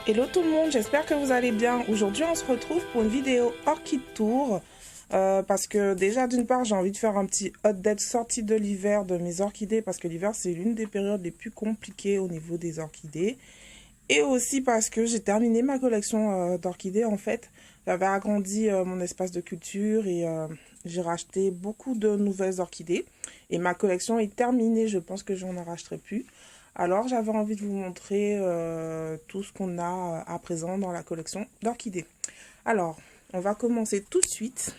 Hello tout le monde, j'espère que vous allez bien. Aujourd'hui on se retrouve pour une vidéo Orchid Tour parce que déjà d'une part j'ai envie de faire un petit update sortie de l'hiver de mes orchidées parce que l'hiver c'est l'une des périodes les plus compliquées au niveau des orchidées. Et aussi parce que j'ai terminé ma collection d'orchidées en fait. J'avais agrandi mon espace de culture et j'ai racheté beaucoup de nouvelles orchidées. Et ma collection est terminée, je pense que je n'en racheterai plus. Alors j'avais envie de vous montrer tout ce qu'on a à présent dans la collection d'orchidées. Alors, on va commencer tout de suite.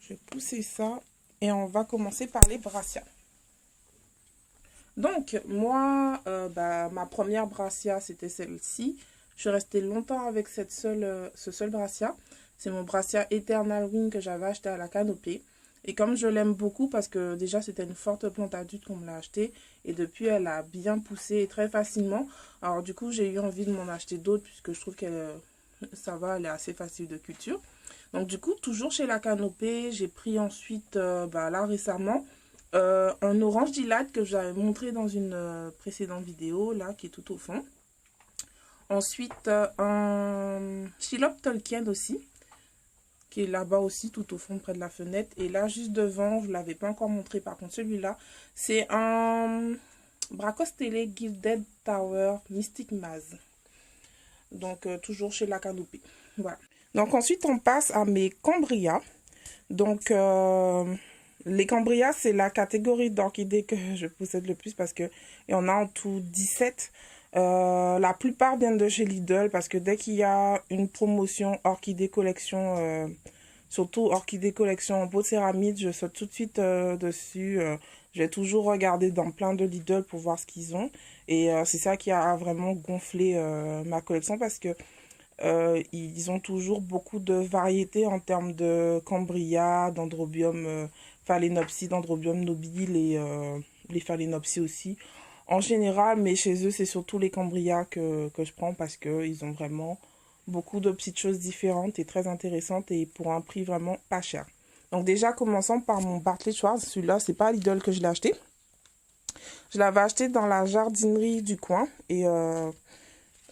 Je vais pousser ça et on va commencer par les brassias. Donc, moi, ma première brassia, c'était celle-ci. Je suis restée longtemps avec ce seul brassia. C'est mon brassia Eternal Wing que j'avais acheté à la canopée. Et comme je l'aime beaucoup, parce que déjà c'était une forte plante adulte qu'on me l'a acheté. Et depuis, elle a bien poussé très facilement. Alors du coup, j'ai eu envie de m'en acheter d'autres puisque je trouve qu'elle ça va, elle est assez facile de culture. Donc du coup, toujours chez la canopée, j'ai pris ensuite, là récemment, un orange delight que j'avais montré dans une précédente vidéo, là, qui est tout au fond. Ensuite, un Chilop Tolkien aussi, qui est là-bas aussi, tout au fond, près de la fenêtre. Et là, juste devant, je ne l'avais pas encore montré, par contre, celui-là, c'est un Bracostele Gilded Tower Mystic Maze. Donc, toujours chez la canopée. Voilà. Donc, ensuite, on passe à mes cambrias. Donc, les cambrias, c'est la catégorie d'orchidées que je possède le plus parce qu'il y en a en tout 17. La plupart viennent de chez Lidl parce que dès qu'il y a une promotion orchidée collection, surtout orchidée collection en pot de céramide, je saute tout de suite dessus. Je vais toujours regarder dans plein de Lidl pour voir ce qu'ils ont. Et c'est ça qui a vraiment gonflé ma collection parce que ils ont toujours beaucoup de variétés en termes de cambria, d'androbium, phalaenopsis, d'androbium nobile et les phalaenopsis aussi. En général, mais chez eux, c'est surtout les cambrias que je prends parce qu'ils ont vraiment beaucoup de petites choses différentes et très intéressantes et pour un prix vraiment pas cher. Donc déjà, commençons par mon Bartley Schwartz. Celui-là, c'est pas à Lidl que je l'ai acheté. Je l'avais acheté dans la jardinerie du coin et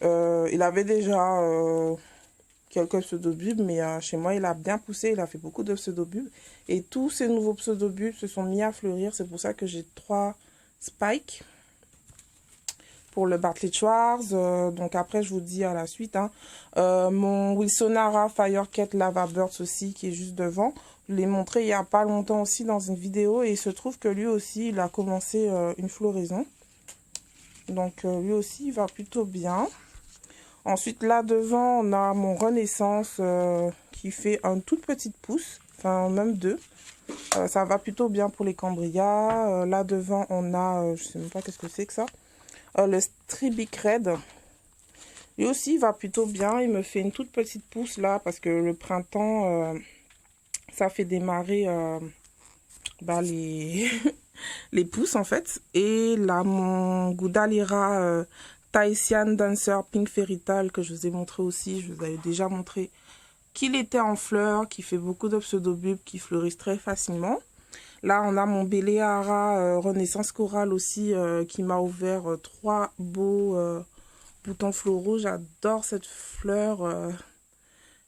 il avait déjà quelques pseudobulbes, mais chez moi, il a bien poussé, il a fait beaucoup de pseudobulbes. Et tous ces nouveaux pseudobulbes se sont mis à fleurir, c'est pour ça que j'ai 3 spikes pour le Bartley Schwartz. Donc après, je vous dis à la suite. Mon Wilsonara Firecat Lava Birds aussi, qui est juste devant. Je l'ai montré il n'y a pas longtemps aussi dans une vidéo. Et il se trouve que lui aussi, il a commencé une floraison. Donc lui aussi, il va plutôt bien. Ensuite, là devant, on a mon Renaissance qui fait une toute petite pousse. Enfin, même 2. Ça va plutôt bien pour les cambrias. Là devant, on a, je sais même pas qu'est-ce que c'est que ça. Le Stribic Red. Lui aussi, il va plutôt bien. Il me fait une toute petite pousse là parce que le printemps, ça fait démarrer les, les pousses en fait. Et là, mon Goudalira Tahitian Dancer Pink Fairytale que je vous ai montré aussi. Je vous avais déjà montré qu'il était en fleurs, qui fait beaucoup de pseudobulbes, qui fleurissent très facilement. Là, on a mon Béléara Renaissance Coral aussi qui m'a ouvert 3 beaux boutons floraux. J'adore cette fleur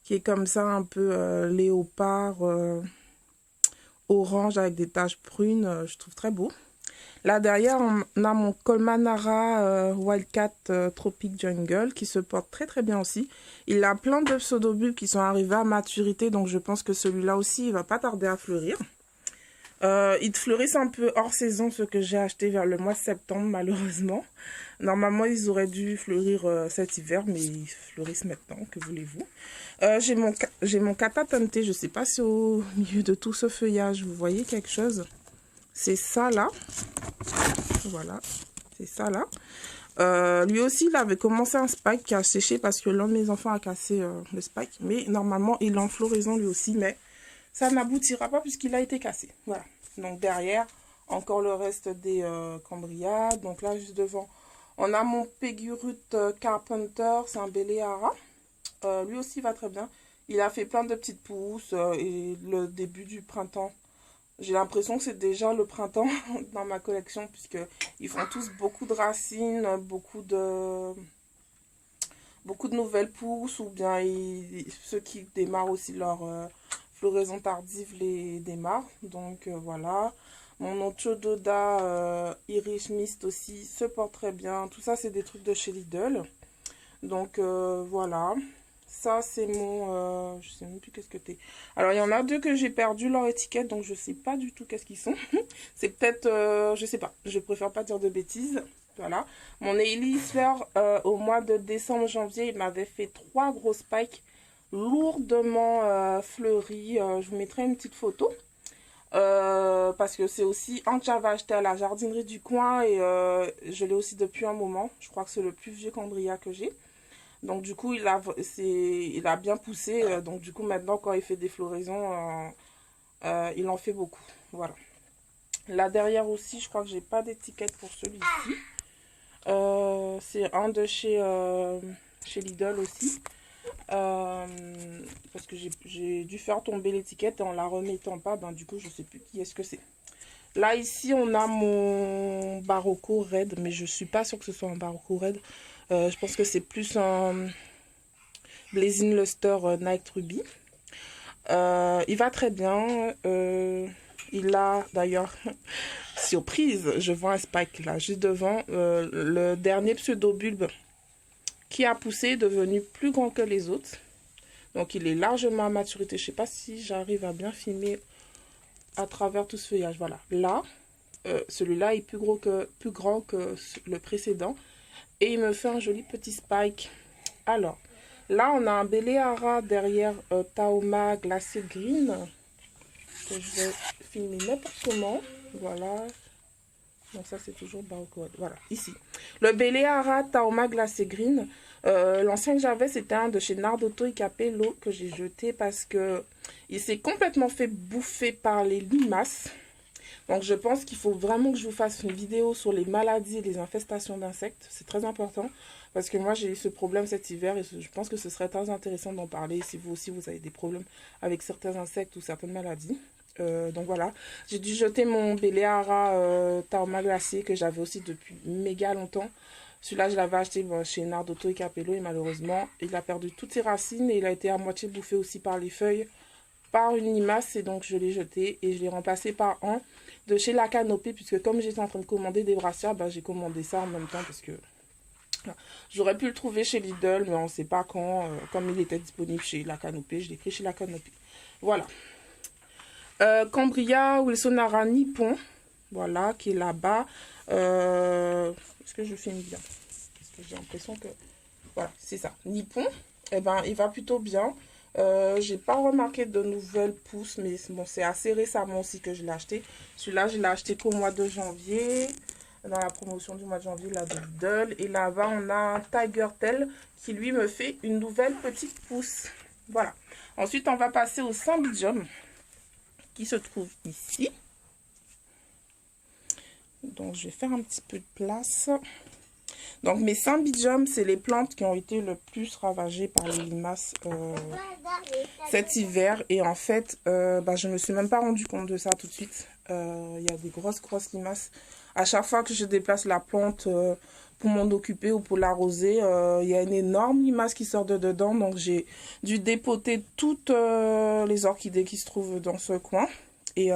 qui est comme ça, un peu léopard, orange avec des taches brunes. Je trouve très beau. Là, derrière, on a mon Colmanara Wildcat Tropic Jungle qui se porte très très bien aussi. Il a plein de pseudobulbes qui sont arrivés à maturité, donc je pense que celui-là aussi, il va pas tarder à fleurir. Ils fleurissent un peu hors saison, ce que j'ai acheté vers le mois de septembre, malheureusement. Normalement, ils auraient dû fleurir cet hiver, mais ils fleurissent maintenant, que voulez-vous. J'ai mon Catatante, je ne sais pas si au milieu de tout ce feuillage, vous voyez quelque chose. C'est ça là. Voilà, c'est ça là. Lui aussi, il avait commencé un spike qui a séché parce que l'un de mes enfants a cassé le spike. Mais normalement, il est en floraison lui aussi, mais ça n'aboutira pas puisqu'il a été cassé. Voilà. Donc derrière, encore le reste des cambrias. Donc là, juste devant, on a mon Pegurut Carpenter, c'est un Béléara. Lui aussi va très bien. Il a fait plein de petites pousses et le début du printemps, J'ai l'impression que c'est déjà le printemps dans ma collection puisque ils font tous beaucoup de racines, beaucoup de nouvelles pousses ou bien ceux qui démarrent aussi leur floraison tardive les démarrent. Donc voilà. Mon Ochododa Irish Mist aussi se porte très bien. Tout ça, c'est des trucs de chez Lidl. Donc voilà. Ça, c'est mon... je sais même plus qu'est-ce que t'es. Alors, il y en a deux que j'ai perdu leur étiquette, donc je sais pas du tout qu'est-ce qu'ils sont. C'est peut-être... je sais pas. Je préfère pas dire de bêtises. Voilà. Mon Hailey Fleur, au mois de décembre-janvier, il m'avait fait 3 gros spikes lourdement fleuris. Je vous mettrai une petite photo. Parce que c'est aussi un que j'avais acheté à la jardinerie du coin et je l'ai aussi depuis un moment. Je crois que c'est le plus vieux Cambria que j'ai. Donc du coup, il a bien poussé. Donc du coup, maintenant, quand il fait des floraisons, il en fait beaucoup. Voilà. Là derrière aussi, je crois que j'ai pas d'étiquette pour celui-ci. C'est un de chez Lidl aussi. Parce que j'ai dû faire tomber l'étiquette et en la remettant pas, ben du coup, je sais plus qui est-ce que c'est. Là, ici, on a mon Barocco Red, mais je suis pas sûre que ce soit un Barocco Red. Je pense que c'est plus un Blazing Luster Night Ruby. Il va très bien. Il a d'ailleurs, surprise, je vois un spike là, juste devant. Le dernier pseudo-bulbe qui a poussé est devenu plus grand que les autres. Donc il est largement à maturité. Je sais pas si j'arrive à bien filmer à travers tout ce feuillage. Voilà. Là, celui-là est plus grand que le précédent. Et il me fait un joli petit spike. Alors, là, on a un Béléara derrière Taoma Glacé Green. Que je vais filmer n'importe comment. Voilà. Donc ça, c'est toujours Barocco. Voilà, ici. Le Béléara Taoma Glacé Green. L'ancien que j'avais, c'était un de chez Nardotto et Capello que j'ai jeté parce que il s'est complètement fait bouffer par les limaces. Donc je pense qu'il faut vraiment que je vous fasse une vidéo sur les maladies et les infestations d'insectes. C'est très important parce que moi j'ai eu ce problème cet hiver et je pense que ce serait très intéressant d'en parler si vous aussi vous avez des problèmes avec certains insectes ou certaines maladies. Donc voilà, j'ai dû jeter mon Béléara Taoma glacé que j'avais aussi depuis méga longtemps. Celui-là, je l'avais acheté chez Nardotto et Capello et malheureusement, il a perdu toutes ses racines et il a été à moitié bouffé aussi par les feuilles, par une limace et donc je l'ai jeté et je l'ai remplacé par un de chez La Canopée puisque comme j'étais en train de commander des brassières, j'ai commandé ça en même temps parce que j'aurais pu le trouver chez Lidl mais on ne sait pas quand, comme il était disponible chez La Canopée, je l'ai pris chez La Canopée. Voilà. Cambria Wilsonara Nippon, voilà, qui est là-bas. Est-ce que je filme bien? Parce que j'ai l'impression que... Voilà, c'est ça. Nippon, eh ben, il va plutôt bien. J'ai pas remarqué de nouvelles pousses, mais bon, c'est assez récemment aussi que je l'ai acheté. Celui-là, je l'ai acheté qu'au mois de janvier, dans la promotion du mois de janvier, là, de Lidl. Et là-bas, on a un Tiger Tail qui, lui, me fait une nouvelle petite pousse. Voilà. Ensuite, on va passer au Cymbidium, qui se trouve ici. Donc, je vais faire un petit peu de place. Donc, mes Cymbidium, c'est les plantes qui ont été le plus ravagées par les limaces cet hiver. Et en fait, je ne me suis même pas rendu compte de ça tout de suite. Il y a des grosses limaces. À chaque fois que je déplace la plante pour m'en occuper ou pour l'arroser, il y a une énorme limace qui sort de dedans. Donc, j'ai dû dépoter toutes les orchidées qui se trouvent dans ce coin. Et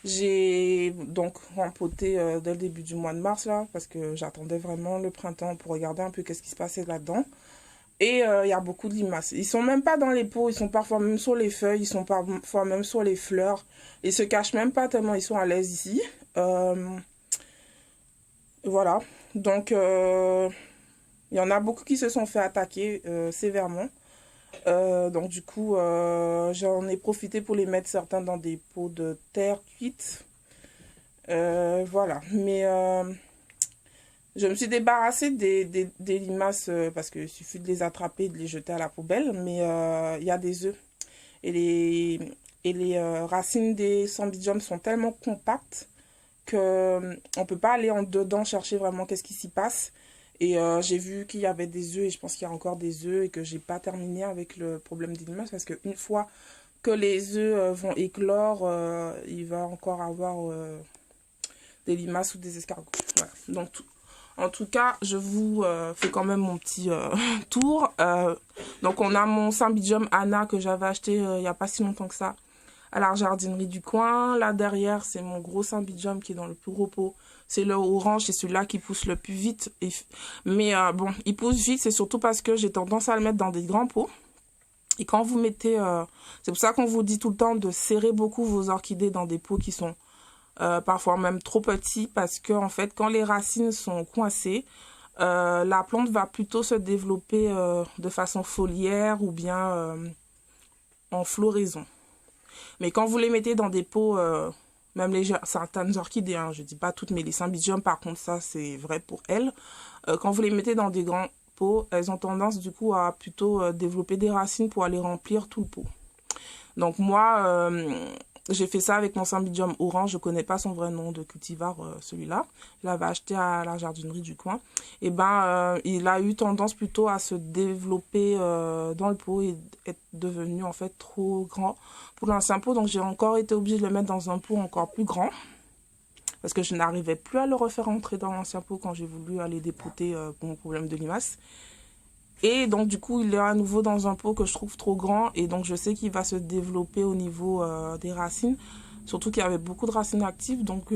j'ai donc rempoté dès le début du mois de mars là parce que j'attendais vraiment le printemps pour regarder un peu qu'est-ce qui se passait là-dedans. Et il y a beaucoup de limaces. Ils sont même pas dans les pots, ils sont parfois même sur les feuilles, ils sont parfois même sur les fleurs. Ils se cachent même pas tellement ils sont à l'aise ici. Voilà. Donc il y en a beaucoup qui se sont fait attaquer sévèrement. Donc du coup, j'en ai profité pour les mettre certains dans des pots de terre cuite. Voilà. Mais je me suis débarrassée des limaces parce qu'il suffit de les attraper et de les jeter à la poubelle. Mais il y a des œufs. Et les racines des Cymbidium sont tellement compactes qu'on ne peut pas aller en dedans chercher vraiment qu'est-ce qui s'y passe. Et j'ai vu qu'il y avait des œufs et je pense qu'il y a encore des œufs et que j'ai pas terminé avec le problème des limaces parce qu'une fois que les œufs vont éclore, il va encore avoir des limaces ou des escargots. Voilà. Donc, en tout cas, je vous fais quand même mon petit tour. Donc, on a mon Cymbidium Anna que j'avais acheté il n'y a pas si longtemps que ça à la jardinerie du coin. Là, derrière, c'est mon gros Cymbidium qui est dans le plus gros pot. C'est le orange, c'est celui-là qui pousse le plus vite. Mais bon, il pousse vite, c'est surtout parce que j'ai tendance à le mettre dans des grands pots. Et quand vous mettez... c'est pour ça qu'on vous dit tout le temps de serrer beaucoup vos orchidées dans des pots qui sont parfois même trop petits. Parce que, en fait, quand les racines sont coincées, la plante va plutôt se développer de façon foliaire ou bien en floraison. Mais quand vous les mettez dans des pots, même certaines orchidées, hein, je ne dis pas toutes, mais les Cymbidium, par contre, ça, c'est vrai pour elles. Quand vous les mettez dans des grands pots, elles ont tendance, du coup, à plutôt développer des racines pour aller remplir tout le pot. Donc, moi, j'ai fait ça avec mon Cymbidium orange. Je ne connais pas son vrai nom de cultivar, celui-là. Je l'avais acheté à la jardinerie du coin. Et ben, il a eu tendance plutôt à se développer dans le pot et être devenu, en fait, trop grand pour l'ancien pot. Donc, j'ai encore été obligée de le mettre dans un pot encore plus grand. Parce que je n'arrivais plus à le refaire entrer dans l'ancien pot quand j'ai voulu aller dépoter pour mon problème de limaces. Et donc, du coup, il est à nouveau dans un pot que je trouve trop grand. Et donc, je sais qu'il va se développer au niveau des racines. Surtout qu'il y avait beaucoup de racines actives. Donc,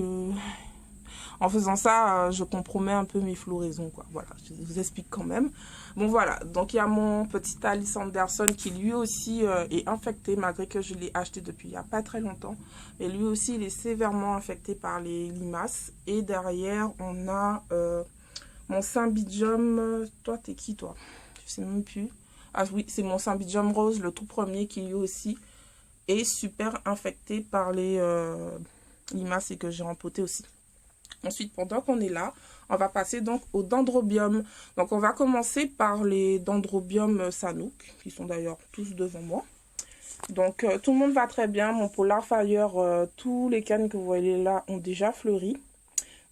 en faisant ça, je compromets un peu mes floraisons, quoi. Voilà, je vous explique quand même. Bon, voilà. Donc, il y a mon petit Alice Anderson qui, lui aussi, est infecté, malgré que je l'ai acheté depuis il n'y a pas très longtemps. Mais lui aussi, il est sévèrement infecté par les limaces. Et derrière, on a mon Cymbidium... Toi, t'es qui, toi? Je sais même plus. Ah oui, c'est mon Cymbidium rose, le tout premier, qui lui aussi est super infecté par les limaces et que j'ai rempoté aussi. Ensuite, pendant qu'on est là, on va passer donc au dendrobium. Donc, on va commencer par les dendrobium Sanook, qui sont d'ailleurs tous devant moi. Donc, tout le monde va très bien. Mon Polar Fire, tous les cannes que vous voyez là ont déjà fleuri.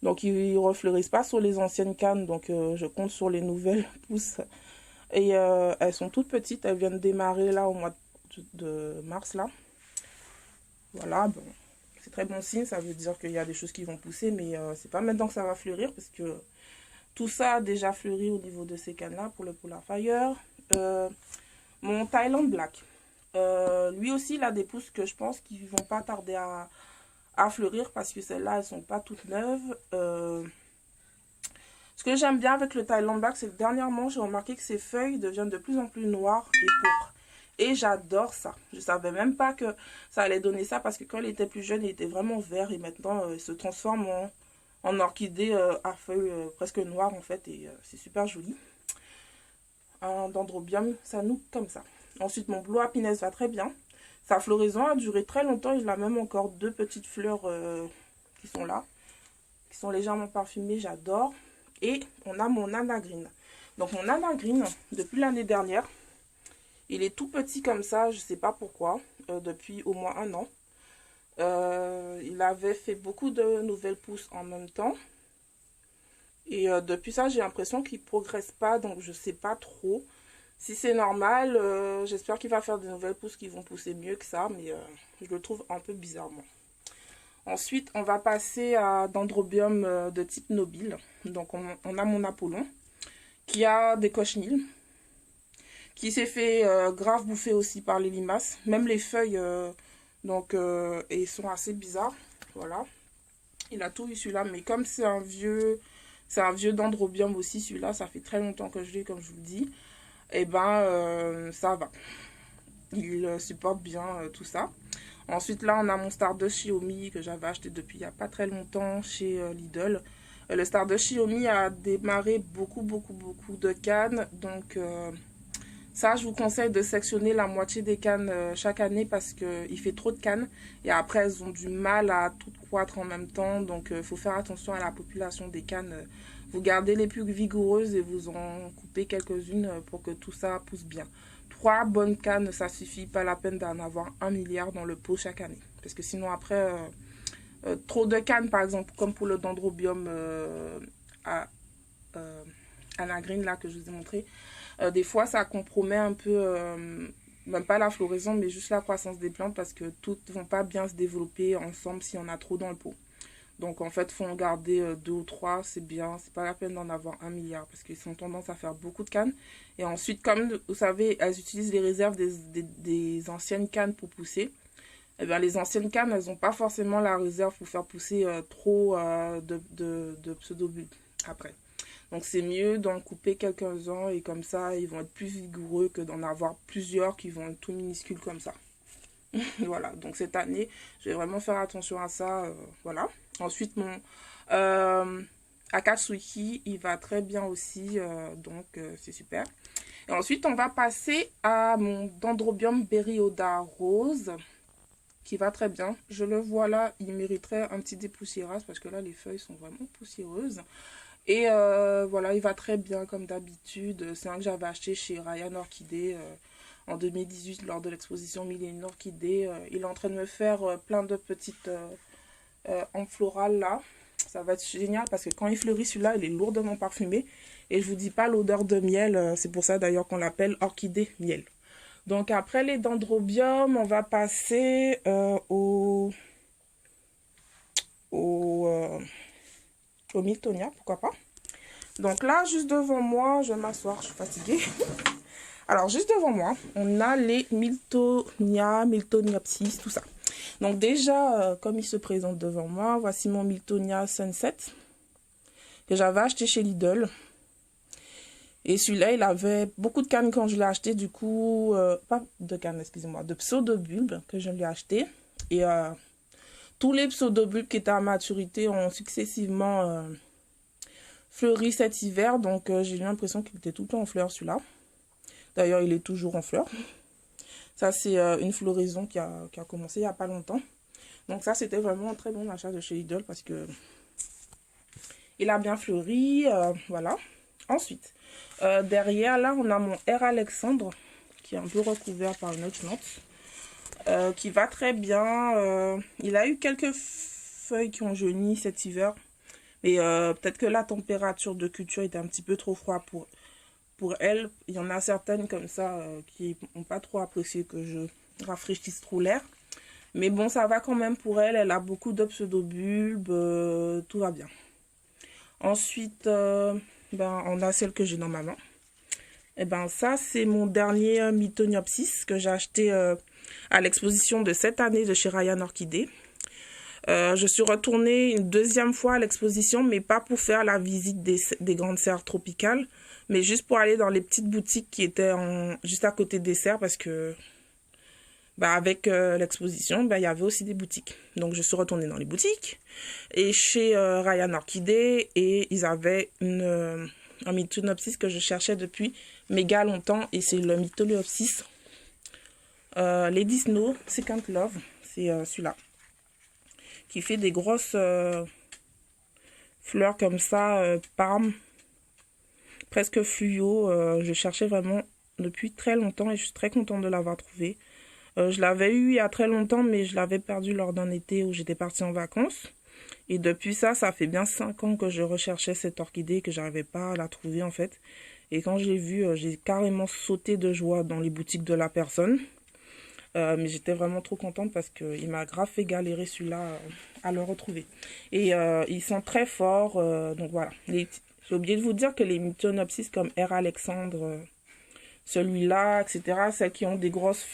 Donc, ils ne refleurissent pas sur les anciennes cannes. Donc, je compte sur les nouvelles pousses. Et elles sont toutes petites. Elles viennent démarrer là au mois de mars, là. Voilà, bon. C'est très bon signe, ça veut dire qu'il y a des choses qui vont pousser, mais c'est pas maintenant que ça va fleurir, parce que tout ça a déjà fleuri au niveau de ces cannes-là pour le Polar Fire. Mon Thailand Black, lui aussi, il a des pousses que je pense qui vont pas tarder à fleurir, parce que celles-là, elles sont pas toutes neuves. Ce que j'aime bien avec le Thailand Black, c'est que dernièrement, j'ai remarqué que ses feuilles deviennent de plus en plus noires et pourpres. Et j'adore ça. Je ne savais même pas que ça allait donner ça parce que quand il était plus jeune, il était vraiment vert et maintenant il se transforme en orchidée à feuilles presque noires en fait et c'est super joli. Un dendrobium, ça nous comme ça. Ensuite, mon Blue Happiness va très bien. Sa floraison a duré très longtemps. Il a même encore deux petites fleurs qui sont là, qui sont légèrement parfumées. J'adore. Et on a mon Nana Green. Donc mon Nana Green, depuis l'année dernière, il est tout petit comme ça, je ne sais pas pourquoi, depuis au moins 1 an. Il avait fait beaucoup de nouvelles pousses en même temps. Et depuis ça, j'ai l'impression qu'il ne progresse pas, donc je ne sais pas trop. Si c'est normal, j'espère qu'il va faire des nouvelles pousses qui vont pousser mieux que ça, mais je le trouve un peu bizarrement. Ensuite, on va passer à dendrobium de type nobile. Donc, on a mon Apollon qui a des cochenilles, qui s'est fait grave bouffer aussi par les limaces. Même les feuilles, et sont assez bizarres. Voilà. Il a tout eu celui-là, mais comme c'est un vieux dendrobium aussi, celui-là, ça fait très longtemps que je l'ai, comme je vous le dis. Et ben, ça va. Il supporte bien tout ça. Ensuite, là, on a mon Stardust Xiaomi que j'avais acheté depuis il n'y a pas très longtemps chez Lidl. Le Stardust Xiaomi a démarré beaucoup de cannes. Donc, ça, je vous conseille de sectionner la moitié des cannes chaque année parce qu'il fait trop de cannes. Et après, elles ont du mal à toutes croître en même temps. Donc, il faut faire attention à la population des cannes. Vous gardez les plus vigoureuses et vous en coupez quelques-unes pour que tout ça pousse bien. 3 bonnes cannes, ça suffit, pas la peine d'en avoir 1 milliard dans le pot chaque année. Parce que sinon après, trop de cannes par exemple, comme pour le dendrobium à la green là que je vous ai montré, des fois ça compromet un peu même pas la floraison, mais juste la croissance des plantes parce que toutes vont pas bien se développer ensemble s'il y en a trop dans le pot. Donc en fait, faut en garder deux ou trois, c'est bien. C'est pas la peine d'en avoir 1 milliard parce qu'ils ont tendance à faire beaucoup de cannes. Et ensuite, comme vous savez, elles utilisent les réserves des anciennes cannes pour pousser. Eh bien, les anciennes cannes, elles n'ont pas forcément la réserve pour faire pousser trop de pseudobulbes après. Donc c'est mieux d'en couper quelques-uns et comme ça, ils vont être plus vigoureux que d'en avoir plusieurs qui vont être tout minuscules comme ça. Voilà, donc cette année, je vais vraiment faire attention à ça. Voilà. Ensuite, mon Akatsuki, il va très bien aussi, donc c'est super. Et ensuite, on va passer à mon Dendrobium Berryoda rose, qui va très bien. Je le vois là, il mériterait un petit dépoussiérage parce que là, les feuilles sont vraiment poussiéreuses. Et voilà, il va très bien comme d'habitude. C'est un que j'avais acheté chez Ryan Orchidée en 2018 lors de l'exposition Mille Orchidées. Il est en train de me faire plein de petites en floral là. Ça va être génial parce que quand il fleurit, celui-là, il est lourdement parfumé. Et je vous dis pas l'odeur de miel. C'est pour ça d'ailleurs qu'on l'appelle orchidée miel. Donc après les dendrobiums, on va passer au Miltonia, pourquoi pas. Donc là, juste devant moi, je vais m'asseoir, je suis fatiguée. Alors, juste devant moi, on a les Miltonia, Miltoniopsis, tout ça. Donc déjà, comme il se présente devant moi, voici mon Miltonia Sunset que j'avais acheté chez Lidl. Et celui-là, il avait beaucoup de cannes quand je l'ai acheté, du coup, pas de cannes, excusez-moi, de pseudobulbes que je lui ai acheté. Et tous les pseudobulbes qui étaient à maturité ont successivement fleuri cet hiver. Donc, j'ai eu l'impression qu'il était tout le temps en fleurs, celui-là. D'ailleurs, il est toujours en fleurs. Ça, c'est une floraison qui a commencé il n'y a pas longtemps. Donc, ça, c'était vraiment un très bon achat de chez Lidl parce que il a bien fleuri. Voilà. Ensuite, derrière, là, on a mon R. Alexandre qui est un peu recouvert par une autre plante. Qui va très bien. Il a eu quelques feuilles qui ont jauni cet hiver. Mais peut-être que la température de culture était un petit peu trop froide pour elle. Il y en a certaines comme ça qui n'ont pas trop apprécié que je rafraîchisse trop l'air. Mais bon, ça va quand même pour elle. Elle a beaucoup de pseudobulbes. Tout va bien. Ensuite, on a celle que j'ai dans ma main. Et ça, c'est mon dernier Miltoniopsis que j'ai acheté à l'exposition de cette année de chez Ryan Orchidée. Je suis retournée une deuxième fois à l'exposition, mais pas pour faire la visite des grandes serres tropicales, mais juste pour aller dans les petites boutiques qui étaient juste à côté des serres, parce que avec l'exposition, il y avait aussi des boutiques. Donc, je suis retournée dans les boutiques et chez Ryan Orchidée, et ils avaient un Miltoniopsis que je cherchais depuis méga longtemps, et c'est le Miltoniopsis Lady Snow Second Love, c'est celui-là, qui fait des grosses fleurs comme ça, parme, presque fluo. Je cherchais vraiment depuis très longtemps et je suis très contente de l'avoir trouvé. Je l'avais eu il y a très longtemps, mais je l'avais perdu lors d'un été où j'étais partie en vacances. Et depuis ça fait bien 5 ans que je recherchais cette orchidée, que j'arrivais pas à la trouver en fait. Et quand je l'ai vue, j'ai carrément sauté de joie dans les boutiques de la personne. Mais j'étais vraiment trop contente parce qu'il m'a grave fait galérer celui-là à le retrouver. Et ils sont très forts. Donc voilà. J'ai oublié de vous dire que les Miltonopsis comme R. Alexandre, celui-là, etc., celles qui ont des grosses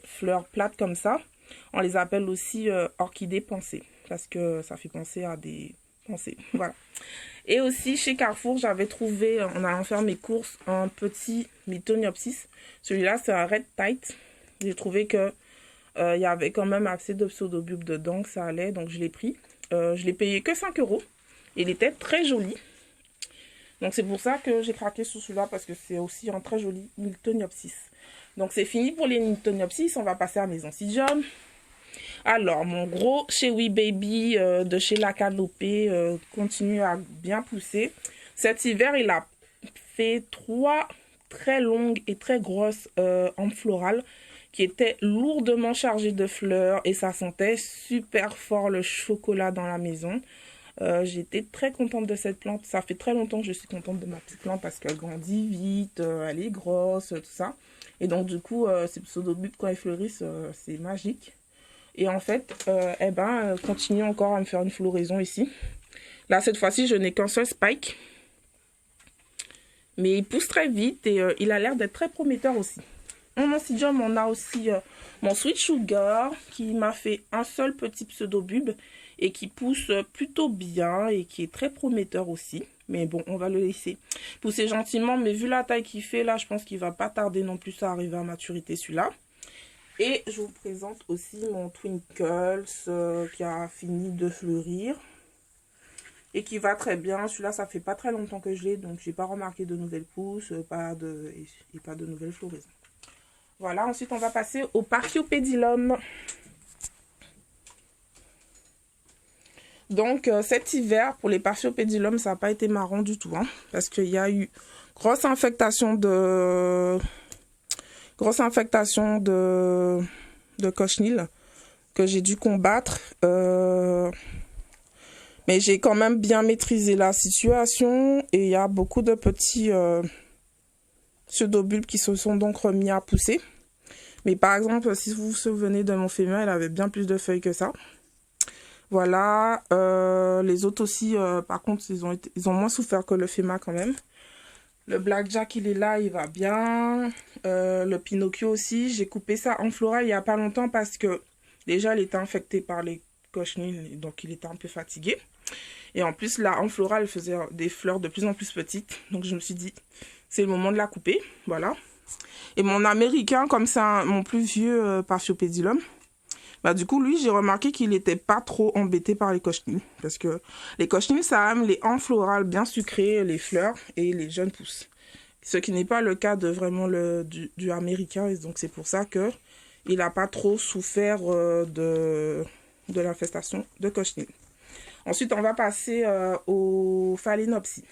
fleurs plates comme ça, on les appelle aussi orchidées pensées. Parce que ça fait penser à des pensées. Voilà. Et aussi chez Carrefour, j'avais trouvé, en allant faire mes courses, un petit Miltoniopsis. Celui-là, c'est un Red Tight. J'ai trouvé que il y avait quand même assez de pseudobulbes dedans, que ça allait, donc je l'ai pris. Je l'ai payé que 5 €. Il était très joli. Donc c'est pour ça que j'ai craqué sur celui-là, parce que c'est aussi un très joli Miltoniopsis. Donc c'est fini pour les Miltoniopsis, on va passer à mes Oncidium. Alors, mon gros Chewy Baby de chez La Canopée continue à bien pousser. Cet hiver, il a fait 3 très longues et très grosses en florales qui étaient lourdement chargées de fleurs et ça sentait super fort le chocolat dans la maison. J'étais très contente de cette plante. Ça fait très longtemps que je suis contente de ma petite plante parce qu'elle grandit vite, elle est grosse, tout ça. Et donc du coup, ces pseudobulbes, quand ils fleurissent, c'est magique. Et en fait, continue encore à me faire une floraison ici. Là, cette fois-ci, je n'ai qu'un seul spike. Mais il pousse très vite et il a l'air d'être très prometteur aussi. En oncidium, on a aussi mon Sweet Sugar qui m'a fait un seul petit pseudobulbe et qui pousse plutôt bien et qui est très prometteur aussi. Mais bon, on va le laisser pousser gentiment. Mais vu la taille qu'il fait là, je pense qu'il va pas tarder non plus à arriver à maturité celui-là. Et je vous présente aussi mon Twinkles qui a fini de fleurir. Et qui va très bien. Celui-là, ça fait pas très longtemps que je l'ai, donc j'ai pas remarqué de nouvelles pousses, pas de nouvelles floraisons. Voilà, ensuite on va passer au Paphiopedilum. Donc cet hiver, pour les Paphiopedilum, ça n'a pas été marrant du tout, hein, parce qu'il y a eu grosse infectation de cochenille que j'ai dû combattre. Mais j'ai quand même bien maîtrisé la situation et il y a beaucoup de petits pseudobulbes qui se sont donc remis à pousser. Mais par exemple, si vous vous souvenez de mon féminin, elle avait bien plus de feuilles que ça. Voilà, les autres aussi, par contre, ils ont moins souffert que le féminin quand même. Le Blackjack, il est là, il va bien. Le Pinocchio aussi, j'ai coupé ça en floral il n'y a pas longtemps parce que déjà, il était infecté par les cochenilles, donc il était un peu fatigué. Et en plus, là, en floral, elle faisait des fleurs de plus en plus petites. Donc, je me suis dit, c'est le moment de la couper. Voilà. Et mon américain, comme ça, mon plus vieux Paphiopedilum, bah, du coup, lui, j'ai remarqué qu'il n'était pas trop embêté par les cochenilles. Parce que les cochenilles, ça aime les en floral bien sucrés, les fleurs et les jeunes pousses. Ce qui n'est pas le cas de vraiment du américain. Et donc, c'est pour ça qu'il n'a pas trop souffert de l'infestation de cochenilles. Ensuite, on va passer au Phalaenopsis.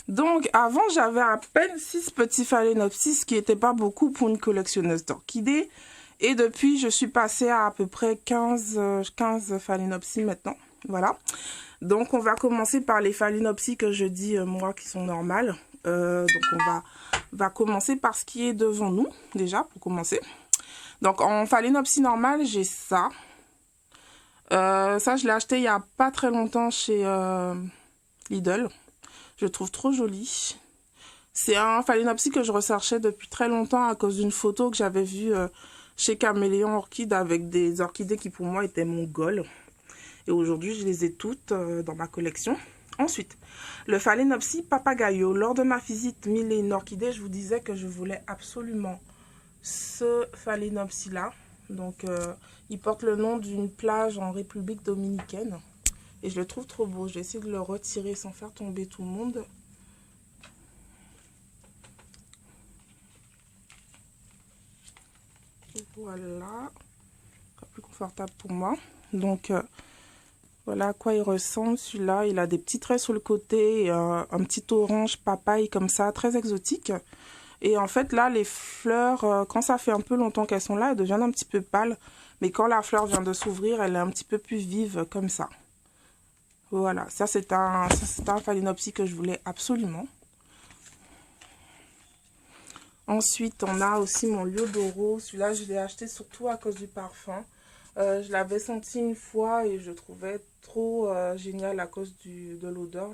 Donc, avant, j'avais à peine 6 petits Phalaenopsis, ce qui n'était pas beaucoup pour une collectionneuse d'orchidées. Et depuis, je suis passée à peu près 15 Phalaenopsis maintenant. Voilà. Donc, on va commencer par les Phalaenopsis que je dis, moi, qui sont normales. Donc, on va commencer par ce qui est devant nous, déjà, pour commencer. Donc, en Phalaenopsis normale, j'ai ça. Ça, je l'ai acheté il n'y a pas très longtemps chez Lidl. Je le trouve trop joli. C'est un Phalaenopsis que je recherchais depuis très longtemps à cause d'une photo que j'avais vue chez Caméléon Orchide avec des orchidées qui pour moi étaient mon goal. Et aujourd'hui, je les ai toutes dans ma collection. Ensuite, le Phalaenopsis Papagayo. Lors de ma visite Mille et une orchidées, je vous disais que je voulais absolument ce Phalaenopsis-là. Donc, il porte le nom d'une plage en République dominicaine. Et je le trouve trop beau. Je vais essayer de le retirer sans faire tomber tout le monde. Voilà. Plus confortable pour moi. Donc, voilà à quoi il ressemble. Celui-là, il a des petits traits sur le côté. Un petit orange papaye comme ça, très exotique. Et en fait, là, les fleurs, quand ça fait un peu longtemps qu'elles sont là, elles deviennent un petit peu pâles. Mais quand la fleur vient de s'ouvrir, elle est un petit peu plus vive, comme ça. Voilà, ça c'est un Phalaenopsis que je voulais absolument. Ensuite, on a aussi mon Liodoro. Celui-là, je l'ai acheté surtout à cause du parfum. Je l'avais senti une fois et je le trouvais trop génial à cause de l'odeur,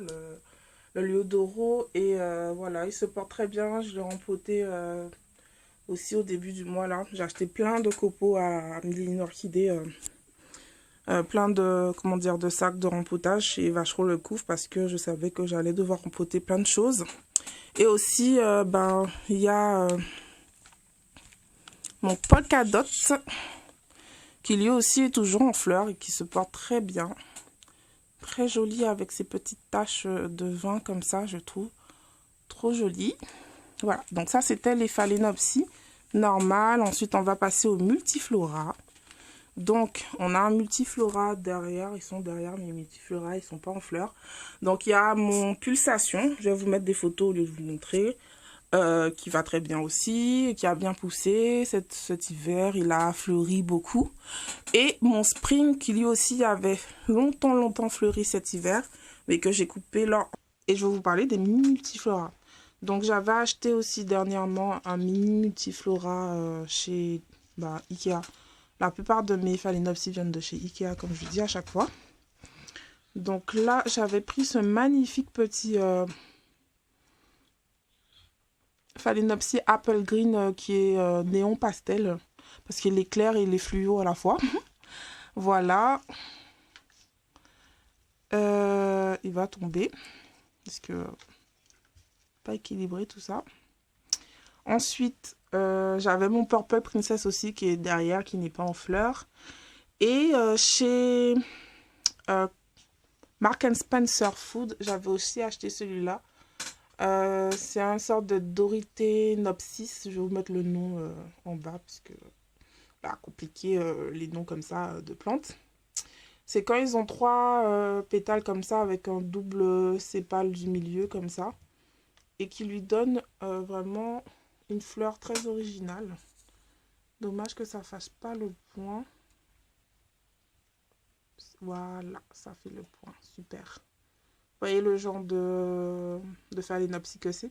le Liodoro. Et voilà, il se porte très bien. Je l'ai rempoté aussi au début du mois là. J'ai acheté plein de copeaux à Mille et une orchidées. Plein de, de sacs de rempotage chez Vacheron Le Couvre parce que je savais que j'allais devoir rempoter plein de choses. Et aussi, il y a mon Polkadot qui lui aussi est toujours en fleurs et qui se porte très bien. Très joli avec ses petites taches de vin comme ça, je trouve. Trop joli. Voilà, donc ça c'était les Phalaenopsis normales. Ensuite, on va passer au Multiflora. Donc, on a un Multiflora derrière. Ils sont derrière mes Multiflora, ils sont pas en fleurs. Donc, il y a mon Pulsation. Je vais vous mettre des photos au lieu de vous montrer. Qui va très bien aussi, qui a bien poussé cet hiver. Il a fleuri beaucoup. Et mon Spring, qui lui aussi avait longtemps fleuri cet hiver. Mais que j'ai coupé là. Et je vais vous parler des Multiflora. Donc j'avais acheté aussi dernièrement un mini multiflora chez Ikea. La plupart de mes phalaenopsis viennent de chez Ikea, comme je dis à chaque fois. Donc là, j'avais pris ce magnifique petit phalaenopsis apple green qui est néon pastel. Parce qu'il est clair et il est fluo à la fois. Voilà. Il va tomber. Parce que pas équilibré tout ça. Ensuite, j'avais mon Purple Princess aussi qui est derrière, qui n'est pas en fleurs. Et chez Mark & Spencer Food, j'avais aussi acheté celui-là. C'est un sorte de Dorythenopsis. Je vais vous mettre le nom en bas parce que compliqué les noms comme ça de plantes. C'est quand ils ont 3 pétales comme ça avec un double sépale du milieu comme ça. Et qui lui donne vraiment une fleur très originale. Dommage que ça fasse pas le point. Voilà, ça fait le point. Super. Vous voyez le genre de phalaenopsis que c'est.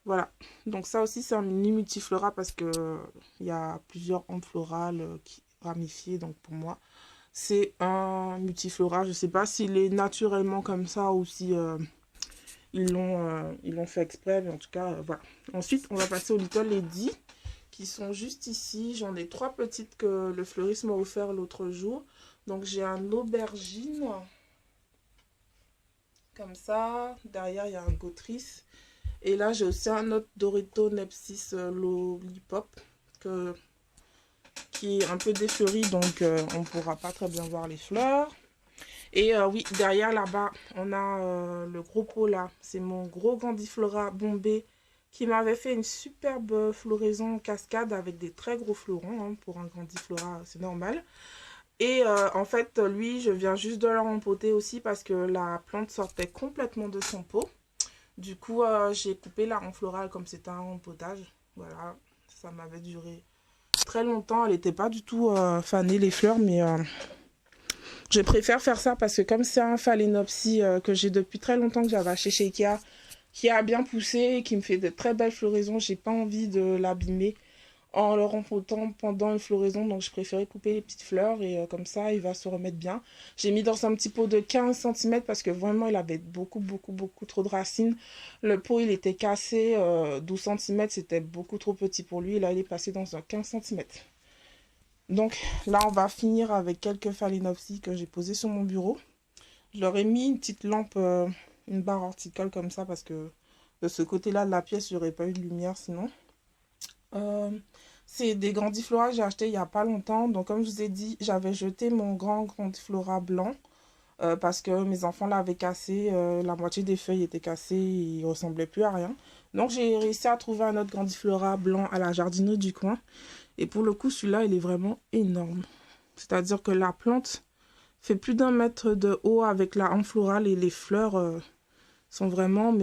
Voilà. Donc ça aussi, c'est un mini multiflora parce que il y a plusieurs hampes florales qui ramifiées. Donc pour moi, c'est un multiflora. Je sais pas s'il est naturellement comme ça ou si ils l'ont fait exprès. Mais en tout cas, voilà. Ensuite, on va passer aux Little Lady qui sont juste ici. J'en ai 3 petites que le fleuriste m'a offert l'autre jour. Donc j'ai un aubergine. Comme ça. Derrière, il y a un Gautris. Et là, j'ai aussi un autre Dorythenopsis Lollipop qui est un peu défleuri, donc on ne pourra pas très bien voir les fleurs. Et oui, derrière là-bas, on a le gros pot là. C'est mon gros Grandiflora bombé qui m'avait fait une superbe floraison cascade avec des très gros fleurons. Hein, pour un Grandiflora, c'est normal. Et en fait, lui, je viens juste de le rempoter aussi parce que la plante sortait complètement de son pot. Du coup, j'ai coupé la rampe florale comme c'était un rempotage. Voilà, ça m'avait duré très longtemps. Elle n'était pas du tout fanée les fleurs, mais je préfère faire ça parce que comme c'est un phalaenopsis que j'ai depuis très longtemps que j'avais acheté chez Ikea, qui a bien poussé et qui me fait de très belles floraisons, j'ai pas envie de l'abîmer en le rempotant pendant une floraison, donc je préférais couper les petites fleurs et comme ça il va se remettre bien. J'ai mis dans un petit pot de 15 cm parce que vraiment il avait beaucoup trop de racines. Le pot il était cassé, 12 cm c'était beaucoup trop petit pour lui, là il est passé dans un 15 cm. Donc là on va finir avec quelques phalaenopsis que j'ai posées sur mon bureau. Je leur ai mis une petite lampe, une barre horticole comme ça parce que de ce côté là de la pièce il n'y aurait pas eu de lumière sinon. C'est des Grandiflora que j'ai acheté il n'y a pas longtemps. Donc comme je vous ai dit, j'avais jeté mon grand Grandiflora blanc parce que mes enfants l'avaient cassé. La moitié des feuilles étaient cassées et il ne ressemblait plus à rien. Donc j'ai réussi à trouver un autre Grandiflora blanc à la jardinerie du coin. Et pour le coup, celui-là, il est vraiment énorme. C'est-à-dire que la plante fait plus d'1 mètre de haut avec la hampe florale et les fleurs sont vraiment,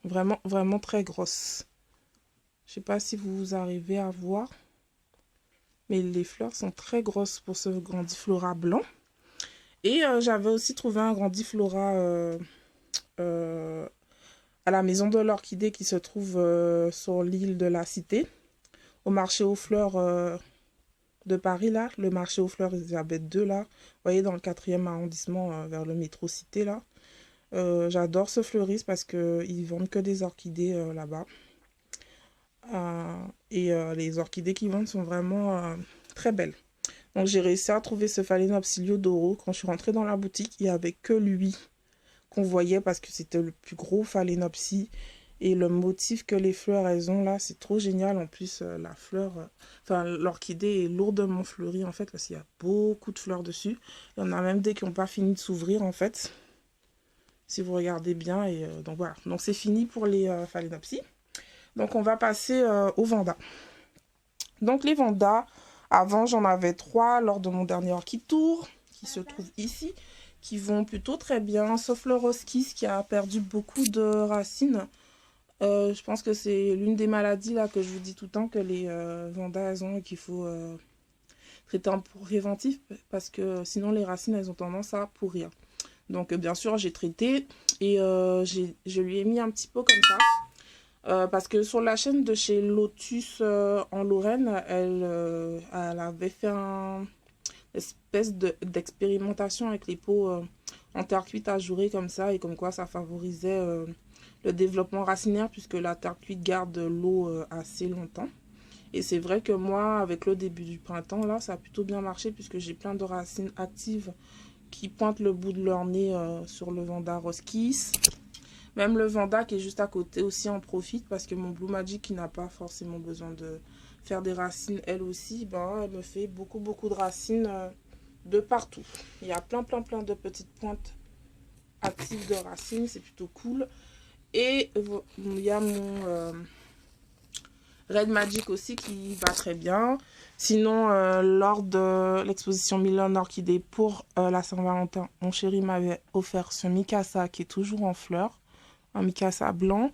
vraiment très grosses. Je sais pas si vous arrivez à voir, mais les fleurs sont très grosses pour ce Grandiflora blanc. Et j'avais aussi trouvé un Grandiflora à la maison de l'orchidée qui se trouve sur l'île de la Cité, au marché aux fleurs de Paris, là, le marché aux fleurs Elisabeth II, là, vous voyez, dans le 4e arrondissement, vers le métro Cité, là. J'adore ce fleuriste parce qu'ils vendent que des orchidées là-bas. Et les orchidées qu'ils vendent sont vraiment très belles. Donc j'ai réussi à trouver ce Phalaenopsis Liodoro. Quand je suis rentrée dans la boutique, il n'y avait que lui qu'on voyait parce que c'était le plus gros Phalaenopsis. Et le motif que les fleurs elles ont là, c'est trop génial. En plus, la fleur, l'orchidée est lourdement fleurie en fait parce qu'il y a beaucoup de fleurs dessus. Il y en a même des qui n'ont pas fini de s'ouvrir en fait. Si vous regardez bien. Et donc voilà. Donc c'est fini pour les Phalaenopsis. Donc on va passer aux Vanda. Donc les Vanda, avant j'en avais 3 lors de mon dernier Orchid Tour, qui se trouve ici, qui vont plutôt très bien, sauf le Rose Kiss qui a perdu beaucoup de racines. Je pense que c'est l'une des maladies là que je vous dis tout le temps que les Vanda elles ont et qu'il faut traiter en préventif parce que sinon les racines elles ont tendance à pourrir. Donc bien sûr j'ai traité et je lui ai mis un petit pot comme ça. Parce que sur la chaîne de chez Lotus en Lorraine, elle avait fait une espèce d'expérimentation avec les pots en terre cuite ajourée comme ça, et comme quoi ça favorisait le développement racinaire puisque la terre cuite garde l'eau assez longtemps. Et c'est vrai que moi, avec le début du printemps, là, ça a plutôt bien marché puisque j'ai plein de racines actives qui pointent le bout de leur nez sur le Vanda Rose Kiss. Même le Vanda qui est juste à côté aussi en profite parce que mon Blue Magic qui n'a pas forcément besoin de faire des racines elle aussi, ben, elle me fait beaucoup de racines de partout. Il y a plein de petites pointes actives de racines, c'est plutôt cool. Et il y a mon Red Magic aussi qui va très bien. Sinon, lors de l'exposition Milan Orchidée pour la Saint-Valentin, mon chéri m'avait offert ce Mikasa qui est toujours en fleurs. Un Mikasa blanc.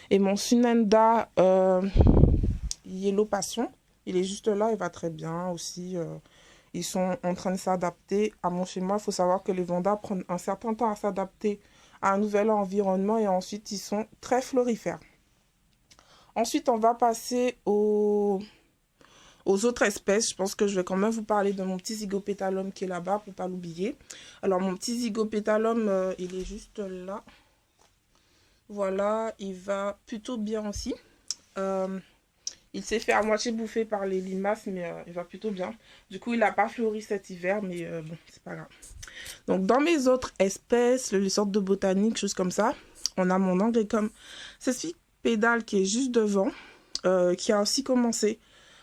Et mon Sunenda Yellow Passion, il est juste là, il va très bien aussi. Ils sont en train de s'adapter à mon chez moi. Il faut savoir que les Vandas prennent un certain temps à s'adapter à un nouvel environnement et ensuite ils sont très florifères. Ensuite, on va passer aux autres espèces. Je pense que je vais quand même vous parler de mon petit Zygopétalum qui est là-bas pour ne pas l'oublier. Alors, mon petit Zygopétalum, il est juste là. Voilà, il va plutôt bien aussi. Il s'est fait à moitié bouffer par les limaces, mais il va plutôt bien. Du coup, il n'a pas fleuri cet hiver, mais bon, c'est pas grave. Donc, dans mes autres espèces, les sortes de botaniques, choses comme ça, on a mon Anglicum Sesquippédale pédale qui est juste devant, qui a aussi commencé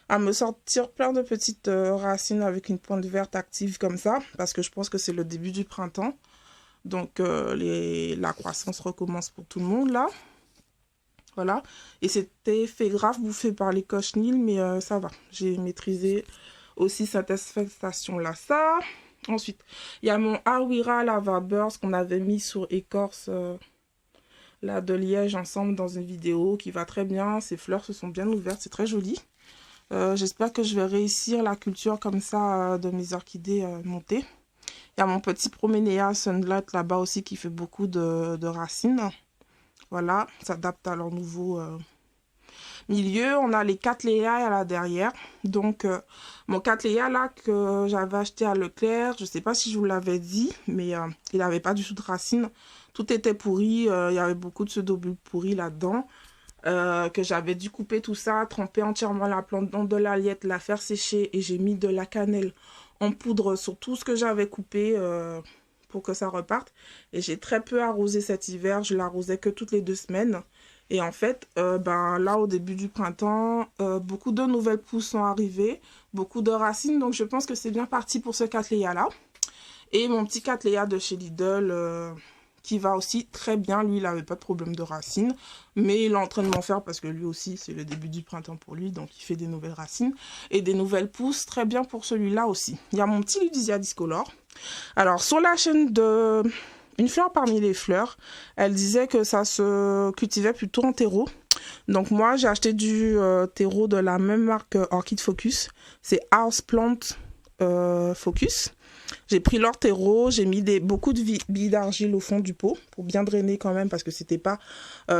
à me sortir plein de petites racines avec une pointe verte active comme ça, parce que je pense que c'est le début du printemps. Donc, la croissance recommence pour tout le monde, là. Voilà. Et c'était fait grave bouffer par les cochenilles, mais ça va. J'ai maîtrisé aussi cette infestation-là. Ça. Ensuite, il y a mon Awira Lava Burst qu'on avait mis sur écorce là, de liège ensemble dans une vidéo qui va très bien. Ces fleurs se sont bien ouvertes. C'est très joli. J'espère que je vais réussir la culture comme ça de mes orchidées montées. Il y a mon petit Proménéa Sunlight là-bas aussi qui fait beaucoup de racines. Voilà, s'adapte à leur nouveau milieu. On a les Cattleya là derrière. Donc, mon Cattleya là que j'avais acheté à Leclerc, je ne sais pas si je vous l'avais dit, mais il n'avait pas du tout de racines. Tout était pourri, il y avait beaucoup de pseudobulbes pourris là-dedans. Que j'avais dû couper tout ça, tremper entièrement la plante dans de l'aliette, la faire sécher et j'ai mis de la cannelle en poudre sur tout ce que j'avais coupé pour que ça reparte. Et j'ai très peu arrosé cet hiver, je l'arrosais que toutes les 2 semaines. Et en fait, là au début du printemps, beaucoup de nouvelles pousses sont arrivées, beaucoup de racines, donc je pense que c'est bien parti pour ce Cattleya là. Et mon petit Cattleya de chez Lidl qui va aussi très bien. Lui, il n'avait pas de problème de racines, mais il est en train de m'en faire parce que lui aussi, c'est le début du printemps pour lui, donc il fait des nouvelles racines et des nouvelles pousses. Très bien pour celui-là aussi. Il y a mon petit Ludisia discolore. Alors, sur la chaîne de Une fleur parmi les fleurs, elle disait que ça se cultivait plutôt en terreau. Donc moi, j'ai acheté du terreau de la même marque Orchid Focus. C'est Houseplant Focus. J'ai pris leur terreau, j'ai mis beaucoup de billes d'argile au fond du pot pour bien drainer quand même parce que c'était pas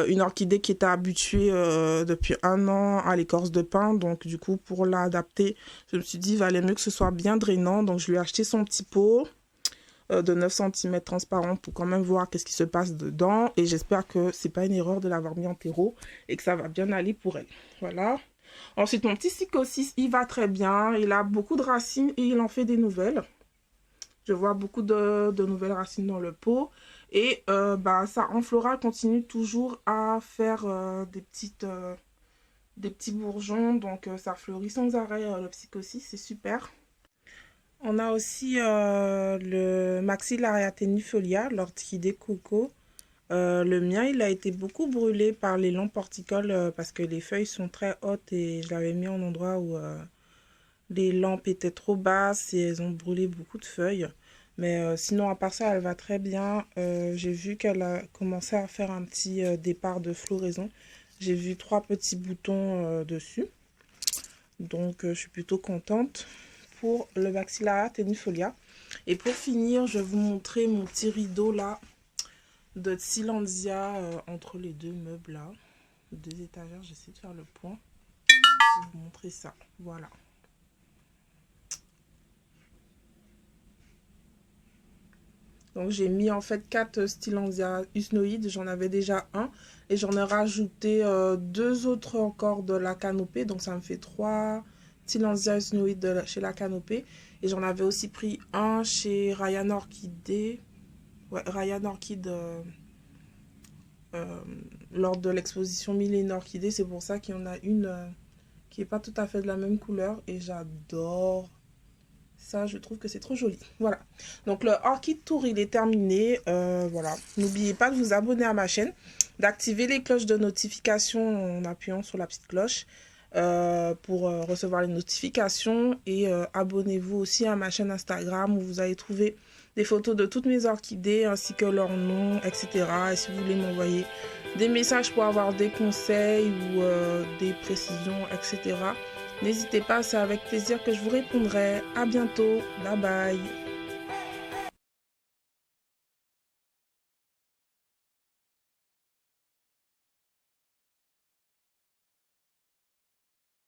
une orchidée qui était habituée depuis 1 an à l'écorce de pin. Donc du coup, pour l'adapter, je me suis dit il valait mieux que ce soit bien drainant. Donc je lui ai acheté son petit pot de 9 cm transparent pour quand même voir qu'est-ce qui se passe dedans. Et j'espère que c'est pas une erreur de l'avoir mis en terreau et que ça va bien aller pour elle. Voilà. Ensuite, mon petit Psychosis, il va très bien. Il a beaucoup de racines et il en fait des nouvelles. Je vois beaucoup de nouvelles racines dans le pot. Et ça, en floral, continue toujours à faire des petits bourgeons. Donc, ça fleurit sans arrêt, le Psychosis. C'est super. On a aussi le Maxillaria tenuifolia, l'orchidée coco. Le mien, il a été beaucoup brûlé par les lampes horticoles parce que les feuilles sont très hautes et je l'avais mis en endroit où les lampes étaient trop basses et elles ont brûlé beaucoup de feuilles. Mais sinon, à part ça, elle va très bien. J'ai vu qu'elle a commencé à faire un petit départ de floraison. J'ai vu 3 petits boutons dessus. Donc, je suis plutôt contente pour le Maxillaria tenuifolia. Et pour finir, je vais vous montrer mon petit rideau là de Tillandsia entre les deux meubles là. Les deux étagères, j'essaie de faire le point. Je vais vous montrer ça. Voilà. Donc j'ai mis en fait 4 Tillandsia usnoïdes, j'en avais déjà un et j'en ai rajouté 2 autres encore de la canopée, donc ça me fait 3 Tillandsia usnoïdes chez la canopée et j'en avais aussi pris un chez Ryan Orchidée, ouais, Ryan Orchid lors de l'exposition Mille Orchidées, c'est pour ça qu'il y en a une qui n'est pas tout à fait de la même couleur et j'adore. Ça, je trouve que c'est trop joli. Voilà. Donc, le Orchid Tour, il est terminé. Voilà. N'oubliez pas de vous abonner à ma chaîne, d'activer les cloches de notification en appuyant sur la petite cloche pour recevoir les notifications. Et abonnez-vous aussi à ma chaîne Instagram où vous allez trouver des photos de toutes mes orchidées ainsi que leur nom, etc. Et si vous voulez m'envoyer des messages pour avoir des conseils ou des précisions, etc. N'hésitez pas, c'est avec plaisir que je vous répondrai. À bientôt. Bye bye.